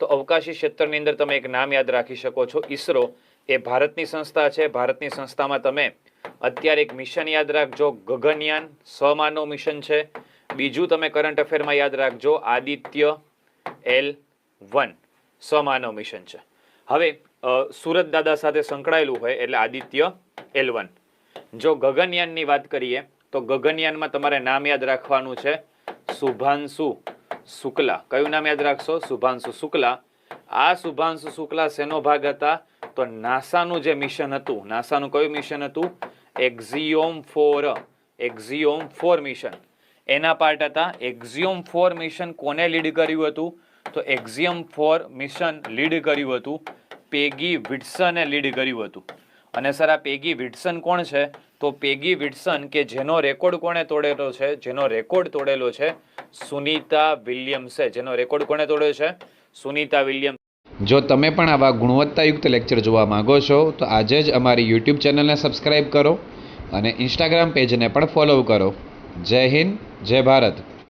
તો અવકાશી ક્ષેત્રની અંદર તમે એક નામ યાદ રાખી શકો છો, ઈસરો એ ભારતની સંસ્થા છે. ભારતની સંસ્થામાં તમે અત્યારે એક મિશન યાદ રાખજો, ગગનયાન સ્વમાનવ મિશન છે. બીજું તમે કરંટ અફેરમાં યાદ રાખજો, આદિત્ય L1 સ્વમાનવ મિશન છે. હવે સુરત દાદા સાથે સંકળાયેલું હોય એટલે આદિત્ય L1. જો ગગનયાનની વાત કરીએ તો ગગનયાનમાં તમારે નામ યાદ રાખવાનું છે શુભાંશુ શુક્લા. કયું નામ યાદ રાખશો? શુભાંશુ શુક્લા. આ શુભાંશુ શુક્લા શેનો ભાગ હતા? તો નાસાનું જે મિશન હતું, નાસાનું કયું મિશન હતું? એક્ઝિયોમ 4 મિશન, એના પાર્ટ હતા. એક્ઝિયોમ 4 મિશન કોને લીડ કર્યું હતું? તો એક્ઝિયોમ 4 મિશન લીડ કર્યું હતું પેગી વિટ્સને લીડ કર્યું હતું. અને સર આ પેગી વિટ્સન કોણ છે? તો પેગી વિટ્સન કે જેનો રેકોર્ડ કોણે તોડેલો છે? જેનો રેકોર્ડ તોડેલો છે સુનીતા વિલિયમ્સે. જેનો રેકોર્ડ કોણે તોડ્યો છે? સુનીતા વિલિયમ્સ. જો તમે પણ આવા ગુણવત્તાયુક્ત લેક્ચર જોવા માંગો છો તો આજે જ અમારી યુટ્યુબ ચેનલને સબસ્ક્રાઈબ કરો અને ઇન્સ્ટાગ્રામ પેજને પણ ફોલો કરો. જય હિન્દ, જય ભારત.